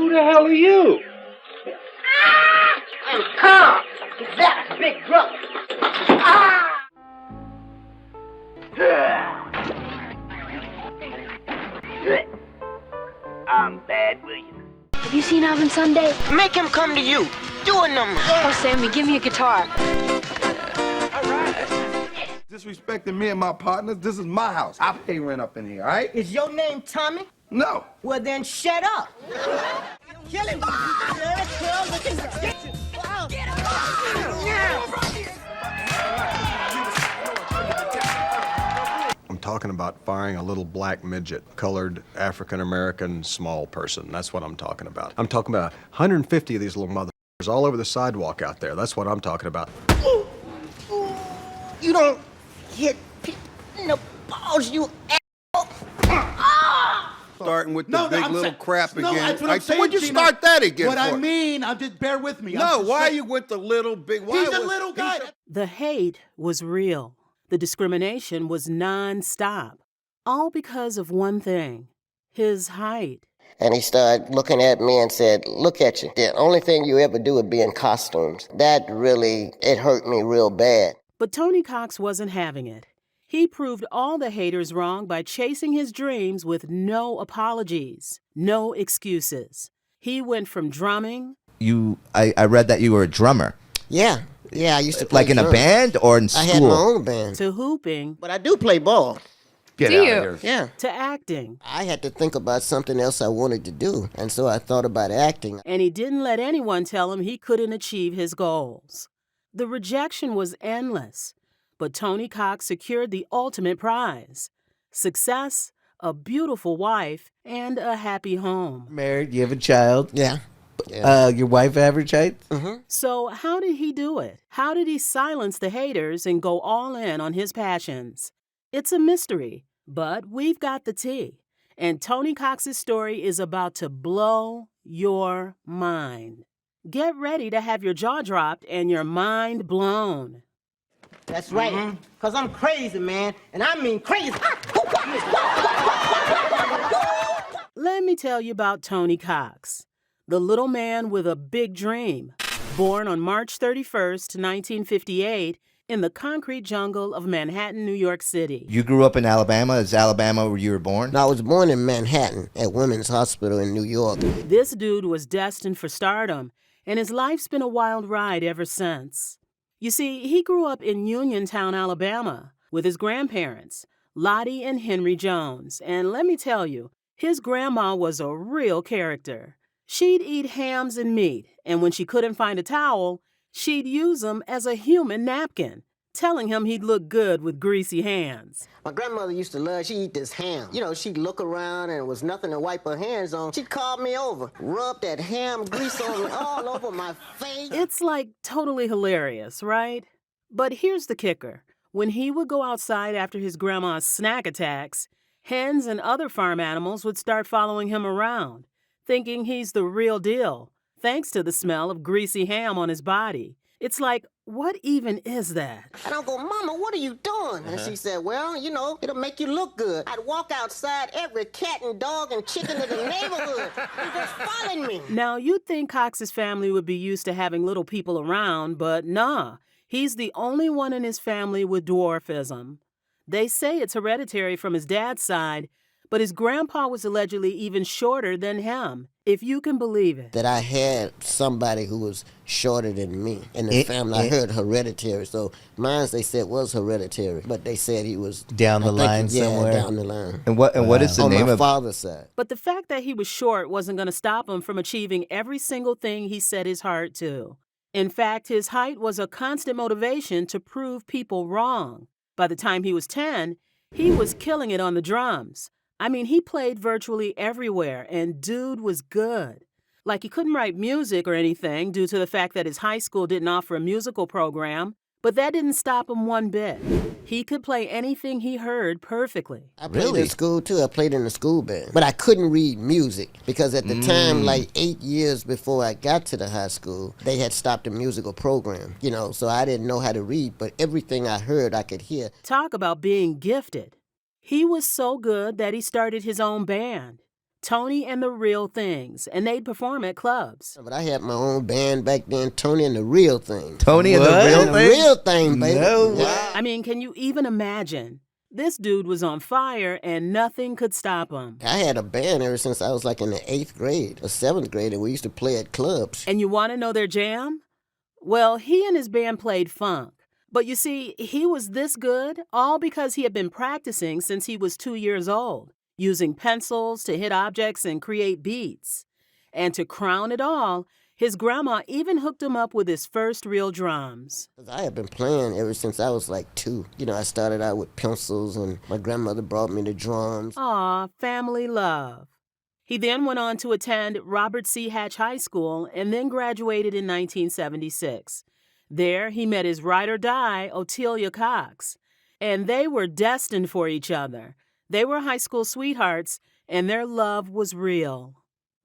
Who the hell are you? I'm Tom. That's Big Brother. I'm Bad William. Have you seen Alvin Sunday? Make him come to you. Do a number. Oh, Sammy, give me a guitar. Disrespecting me and my partners, this is my house. I pay rent up in here, all right? Is your name Tommy? No. Well, then shut up. Kill him. I'm talking about firing a little black midget, colored African-American small person. That's what I'm talking about. I'm talking about 150 of these little motherfuckers all over the sidewalk out there. That's what I'm talking about. You don't hit people in the balls, you asshole. Starting with the big little crap again. That's what I'm saying, what'd you Gino. start that again What for? I mean, I'm just bear with me. No, why are you with the little big? Why He's a was- little guy. The hate was real. The discrimination was non-stop. All because of one thing, his height. And he started looking at me and said, look at you. The only thing you ever do is be in costumes. That really, it hurt me real bad. But Tony Cox wasn't having it. He proved all the haters wrong by chasing his dreams with no apologies, no excuses. He went from drumming. I read that you were a drummer. Yeah, I used to play Like in a drums. band or in school? I had my own band. To hooping. But I do play ball. Get out of here. Yeah. To acting. I had to think about something else I wanted to do. And so I thought about acting. And he didn't let anyone tell him he couldn't achieve his goals. The rejection was endless. But Tony Cox secured the ultimate prize. Success, a beautiful wife, and a happy home. Married, you have a child. Yeah. Your wife average height? Mm-hmm. So how did he do it? How did he silence the haters and go all in on his passions? It's a mystery, but we've got the tea. And Tony Cox's story is about to blow your mind. Get ready to have your jaw dropped and your mind blown. That's right. Because I'm crazy, man. And I mean crazy. Let me tell you about Tony Cox, the little man with a big dream, born on March 31st, 1958, in the concrete jungle of Manhattan, New York City. You grew up in Alabama? Is Alabama where you were born? No, I was born in Manhattan at Women's Hospital in New York. This dude was destined for stardom, and his life's been a wild ride ever since. You see, he grew up in Uniontown, Alabama, with his grandparents, Lottie and Henry Jones. And let me tell you, his grandma was a real character. She'd eat hams and meat, and when she couldn't find a towel, she'd use them as a human napkin, telling him he'd look good with greasy hands. My grandmother used to love, she'd eat this ham. You know, she'd look around and there was nothing to wipe her hands on. She'd call me over, rub that ham grease on me all over my face. It's like totally hilarious, right? But here's the kicker. When he would go outside after his grandma's snack attacks, hens and other farm animals would start following him around, thinking he's the real deal, thanks to the smell of greasy ham on his body. It's like, what even is that? And I'll go, Mama, what are you doing? And she said, well, you know, it'll make you look good. I'd walk outside, every cat and dog and chicken in the neighborhood was just following me. Now, you'd think Cox's family would be used to having little people around, but nah. He's the only one in his family with dwarfism. They say it's hereditary from his dad's side, but his grandpa was allegedly even shorter than him, if you can believe it. That I had somebody who was shorter than me in the family. I heard hereditary, so mine they said was hereditary, but they said he was Down the line somewhere? Yeah, down the line. And what is the On name my of... father's side. But the fact that he was short wasn't going to stop him from achieving every single thing he set his heart to. In fact, his height was a constant motivation to prove people wrong. By the time he was 10, he was killing it on the drums. I mean, he played virtually everywhere, and dude was good. Like, he couldn't write music or anything due to the fact that his high school didn't offer a musical program, but that didn't stop him one bit. He could play anything he heard perfectly. I played in school, too. I played in the school band. But I couldn't read music because at the time, like 8 years before I got to the high school, they had stopped the musical program, you know, so I didn't know how to read, but everything I heard, I could hear. Talk about being gifted. He was so good that he started his own band. Tony and the Real Things, and they'd perform at clubs. But I had my own band back then, Tony and the Real Thing. Tony and the What? Real The Thing? Real Thing, baby. No Yeah. way. I mean, can you even imagine? This dude was on fire and nothing could stop him. I had a band ever since I was like in the 8th grade or 7th grade, and we used to play at clubs. And you want to know their jam? Well, he and his band played funk. But you see, he was this good all because he had been practicing since he was 2 years old, using pencils to hit objects and create beats. And to crown it all, his grandma even hooked him up with his first real drums. I had been playing ever since I was like 2. You know, I started out with pencils, and my grandmother brought me the drums. Aw, family love. He then went on to attend Robert C. Hatch High School and then graduated in 1976. There, he met his ride or die, Otelia Cox, and they were destined for each other. They were high school sweethearts, and their love was real.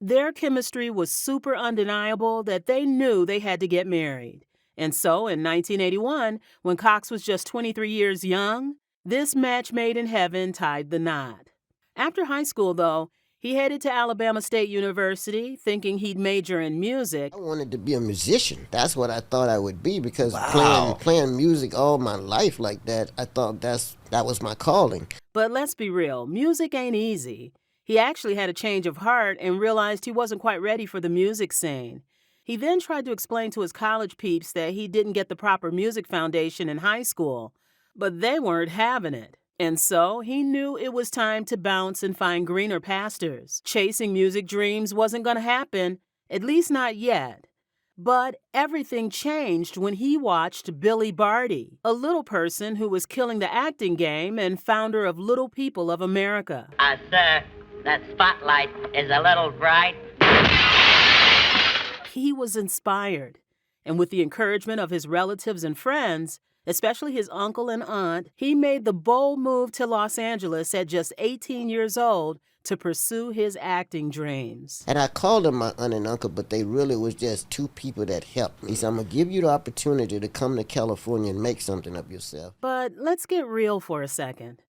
Their chemistry was super undeniable that they knew they had to get married. And so, in 1981, when Cox was just 23 years young, this match made in heaven tied the knot. After high school, though, he headed to Alabama State University, thinking he'd major in music. I wanted to be a musician. That's what I thought I would be, because playing music all my life like that, I thought that was my calling. But let's be real, music ain't easy. He actually had a change of heart and realized he wasn't quite ready for the music scene. He then tried to explain to his college peeps that he didn't get the proper music foundation in high school, but they weren't having it. And so he knew it was time to bounce and find greener pastures. Chasing music dreams wasn't going to happen, at least not yet. But everything changed when he watched Billy Barty, a little person who was killing the acting game and founder of Little People of America. Sir, that spotlight is a little bright. He was inspired, and with the encouragement of his relatives and friends, especially his uncle and aunt, he made the bold move to Los Angeles at just 18 years old to pursue his acting dreams. And I called them my aunt and uncle, but they really was just 2 people that helped me. He said, I'm going to give you the opportunity to come to California and make something of yourself. But let's get real for a second.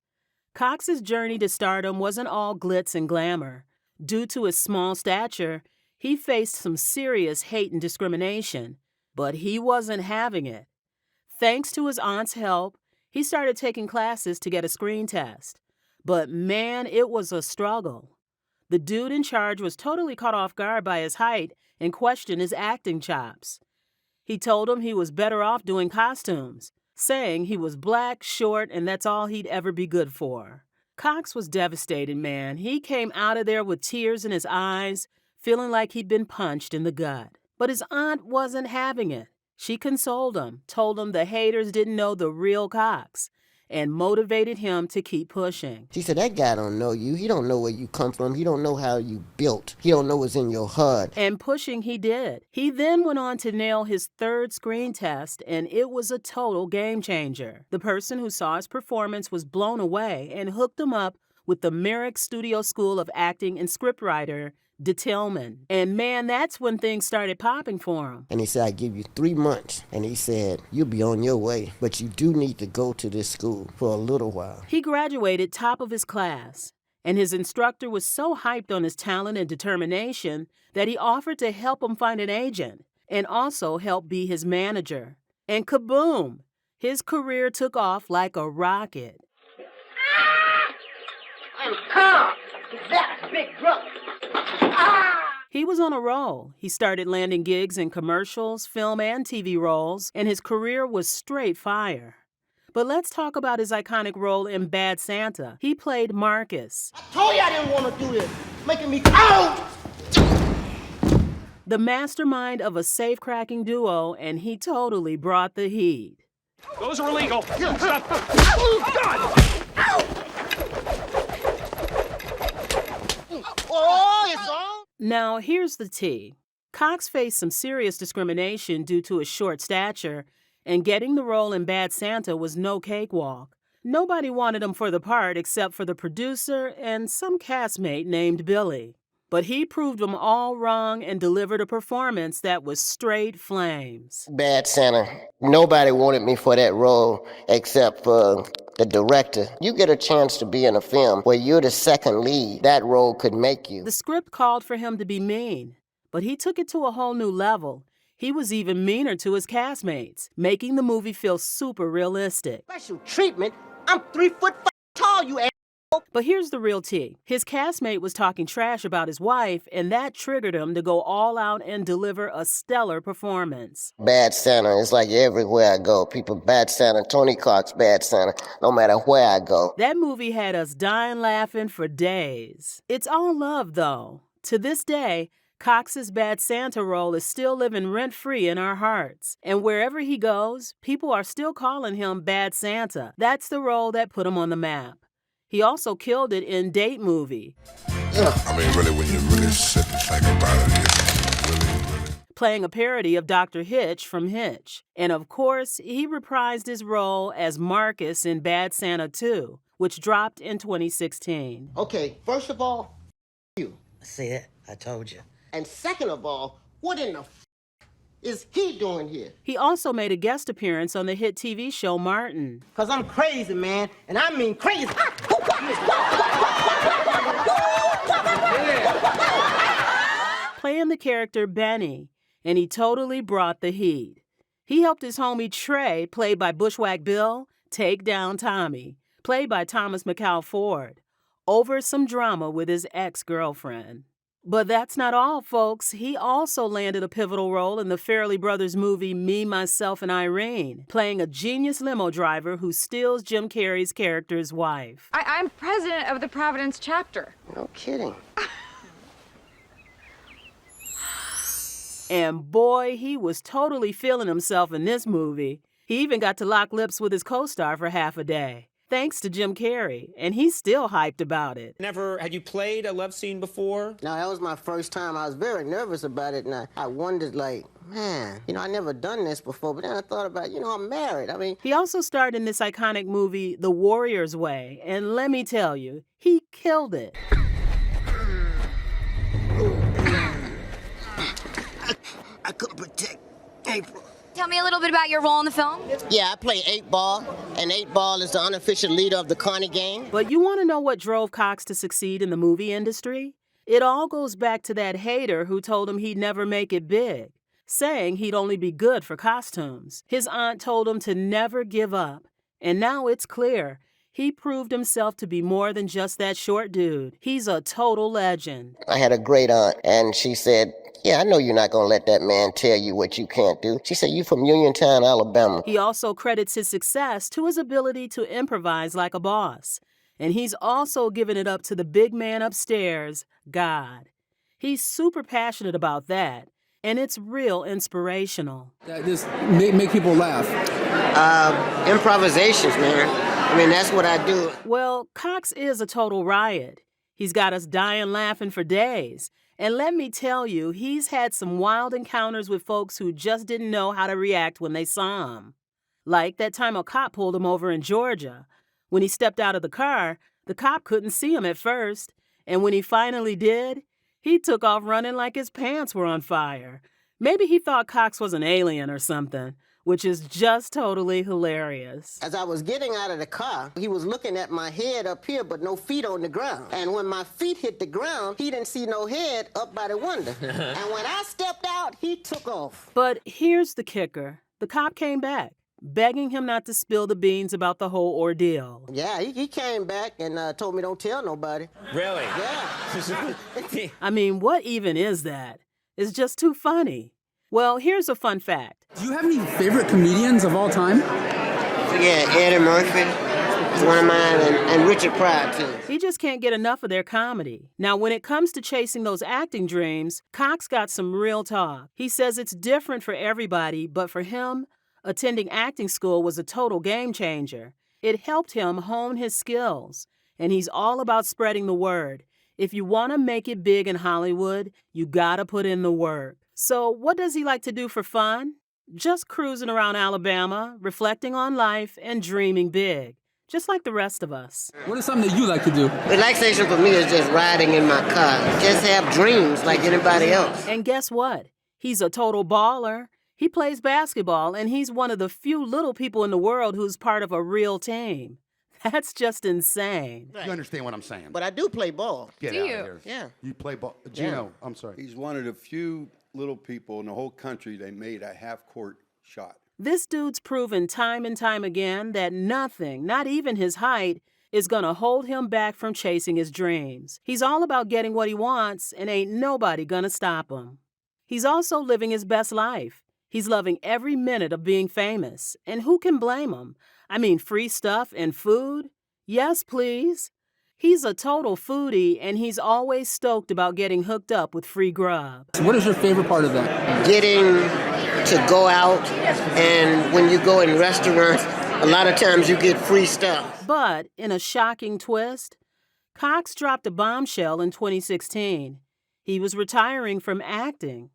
Cox's journey to stardom wasn't all glitz and glamour. Due to his small stature, he faced some serious hate and discrimination, but he wasn't having it. Thanks to his aunt's help, he started taking classes to get a screen test. But man, it was a struggle. The dude in charge was totally caught off guard by his height and questioned his acting chops. He told him he was better off doing costumes, saying he was black, short, and that's all he'd ever be good for. Cox was devastated, man. He came out of there with tears in his eyes, feeling like he'd been punched in the gut. But his aunt wasn't having it. She consoled him, told him the haters didn't know the real Cox, and motivated him to keep pushing. She said, that guy don't know you. He don't know where you come from. He don't know how you built. He don't know what's in your heart. And pushing he did. He then went on to nail his 3rd screen test, and it was a total game changer. The person who saw his performance was blown away and hooked him up with the Merrick Studio School of Acting and Scriptwriter, De Tillman. And man, that's when things started popping for him. And he said, I give you 3 months. And he said, you'll be on your way, but you do need to go to this school for a little while. He graduated top of his class, and his instructor was so hyped on his talent and determination that he offered to help him find an agent and also help be his manager. And kaboom! His career took off like a rocket. Come! That's big drunk. He was on a roll. He started landing gigs in commercials, film, and TV roles, and his career was straight fire. But let's talk about his iconic role in Bad Santa. He played Marcus. I told you I didn't want to do this. Making me out. The mastermind of a safe-cracking duo, and he totally brought the heat. Those are illegal. Oh, it's on. Now, here's the tea. Cox faced some serious discrimination due to his short stature, and getting the role in Bad Santa was no cakewalk. Nobody wanted him for the part except for the producer and some castmate named Billy. But he proved them all wrong and delivered a performance that was straight flames. Bad Santa. Nobody wanted me for that role except for the director. You get a chance to be in a film where you're the second lead. That role could make you. The script called for him to be mean, but he took it to a whole new level. He was even meaner to his castmates, making the movie feel super realistic. Special treatment? I'm 3 foot tall, you ass. But here's the real tea. His castmate was talking trash about his wife, and that triggered him to go all out and deliver a stellar performance. Bad Santa. It's like everywhere I go. People, Bad Santa. Tony Clark's Bad Santa. No matter where I go. That movie had us dying laughing for days. It's all love, though. To this day, Cox's Bad Santa role is still living rent-free in our hearts. And wherever he goes, people are still calling him Bad Santa. That's the role that put him on the map. He also killed it in Date Movie. I mean, really, when you really sit and think about it, really. Playing a parody of Dr. Hitch from Hitch. And of course, he reprised his role as Marcus in Bad Santa 2, which dropped in 2016. Okay, first of all, you. See it? I told you. And second of all, what in the is he doing here? He also made a guest appearance on the hit TV show Martin. Because I'm crazy, man. And I mean crazy. Playing the character Benny, and he totally brought the heat. He helped his homie Trey, played by Bushwhack Bill, take down Tommy, played by Thomas McCall Ford, over some drama with his ex-girlfriend. But that's not all, folks. He also landed a pivotal role in the Farrelly Brothers movie Me, Myself, and Irene, playing a genius limo driver who steals Jim Carrey's character's wife. I'm president of the Providence chapter. No kidding. And boy, he was totally feeling himself in this movie. He even got to lock lips with his co-star for half a day, thanks to Jim Carrey, and he's still hyped about it. Had you played a love scene before? No, that was my first time. I was very nervous about it, and I wondered, like, man, I never done this before. But then I thought about, I'm married. I mean... He also starred in this iconic movie, The Warrior's Way, and let me tell you, he killed it. I couldn't protect April. Tell me a little bit about your role in the film. Yeah, I play 8-Ball, and 8-Ball is the unofficial leader of the Carney gang. But you want to know what drove Cox to succeed in the movie industry? It all goes back to that hater who told him he'd never make it big, saying he'd only be good for costumes. His aunt told him to never give up, and now it's clear. He proved himself to be more than just that short dude. He's a total legend. I had a great aunt, and she said, yeah, I know you're not going to let that man tell you what you can't do. She said, you from Uniontown, Alabama. He also credits his success to his ability to improvise like a boss. And he's also given it up to the big man upstairs, God. He's super passionate about that, and it's real inspirational. Just make people laugh. Improvisations, man. I mean, that's what I do. Well, Cox is a total riot. He's got us dying laughing for days. And let me tell you, he's had some wild encounters with folks who just didn't know how to react when they saw him. Like that time a cop pulled him over in Georgia. When he stepped out of the car, the cop couldn't see him at first. And when he finally did, he took off running like his pants were on fire. Maybe he thought Cox was an alien or something, which is just totally hilarious. As I was getting out of the car, he was looking at my head up here, but no feet on the ground. And when my feet hit the ground, he didn't see no head up by the window. And when I stepped out, he took off. But here's the kicker. The cop came back, begging him not to spill the beans about the whole ordeal. Yeah, he came back and told me don't tell nobody. Really? Yeah. I mean, what even is that? It's just too funny. Well, here's a fun fact. Do you have any favorite comedians of all time? Yeah, Eddie Murphy is one of mine, and Richard Pryor, too. He just can't get enough of their comedy. Now, when it comes to chasing those acting dreams, Cox got some real talk. He says it's different for everybody, but for him, attending acting school was a total game changer. It helped him hone his skills, and he's all about spreading the word. If you want to make it big in Hollywood, you gotta put in the work. So what does he like to do for fun? Just cruising around Alabama, reflecting on life and dreaming big. just like the rest of us. What is something that you like to do? Relaxation for me is just riding in my car. Just have dreams like anybody else. And guess what? He's a total baller. He plays basketball, and he's one of the few little people in the world who's part of a real team. That's just insane. You understand what I'm saying? But I do play ball. Get Do out you? of here. Yeah. You play ball. Gino, I'm sorry. He's one of the few little people in the whole country that made a half-court shot. This dude's proven time and time again that nothing, not even his height, is gonna hold him back from chasing his dreams. He's all about getting what he wants, and ain't nobody gonna stop him. He's also living his best life. He's loving every minute of being famous, and who can blame him? I mean, free stuff and food? Yes, please. He's a total foodie, and he's always stoked about getting hooked up with free grub. What is your favorite part of that? Getting to go out, and when you go in restaurants, a lot of times you get free stuff. But in a shocking twist, Cox dropped a bombshell in 2016. He was retiring from acting.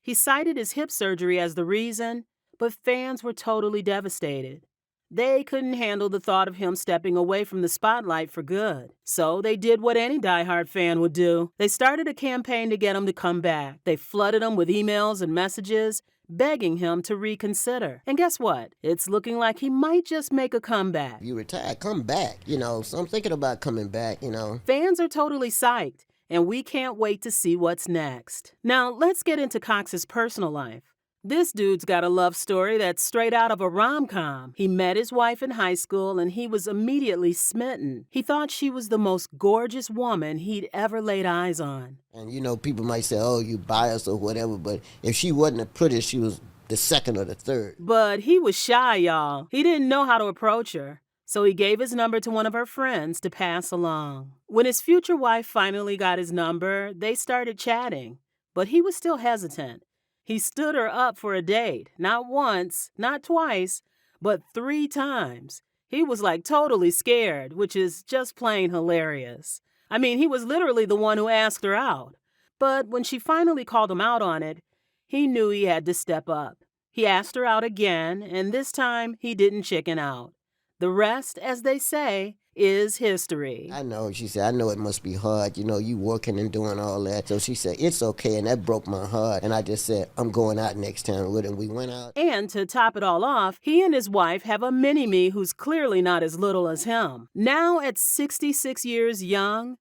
He cited his hip surgery as the reason, but fans were totally devastated. They couldn't handle the thought of him stepping away from the spotlight for good. So they did what any diehard fan would do. They started a campaign to get him to come back. They flooded him with emails and messages, begging him to reconsider. And guess what? It's looking like he might just make a comeback. You retire, come back, so I'm thinking about coming back, Fans are totally psyched, and we can't wait to see what's next. Now, let's get into Cox's personal life. This dude's got a love story that's straight out of a rom-com. He met his wife in high school, and he was immediately smitten. He thought she was the most gorgeous woman he'd ever laid eyes on. And, people might say, oh, you biased or whatever, but if she wasn't the prettiest, she was the second or the third. But he was shy, y'all. He didn't know how to approach her. So he gave his number to one of her friends to pass along. When his future wife finally got his number, they started chatting. But he was still hesitant. He stood her up for a date, not once, not twice, but 3 times. He was like totally scared, which is just plain hilarious. I mean, he was literally the one who asked her out. But when she finally called him out on it, he knew he had to step up. He asked her out again, and this time he didn't chicken out. The rest, as they say, is history. I know, she said, I know it must be hard, you working and doing all that. So she said, it's okay, and that broke my heart. And I just said, I'm going out next time with him. We went out. And to top it all off, he and his wife have a mini-me who's clearly not as little as him. Now at 66 years young,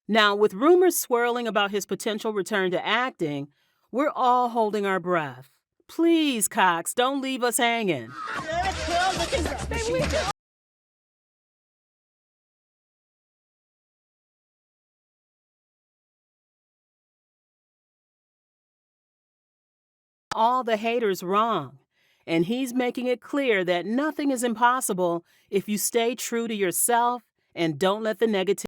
Now, with rumors swirling about his potential return to acting, we're all holding our breath. Please, Cox, don't leave us hanging. All the haters wrong. And he's making it clear that nothing is impossible if you stay true to yourself and don't let the negativity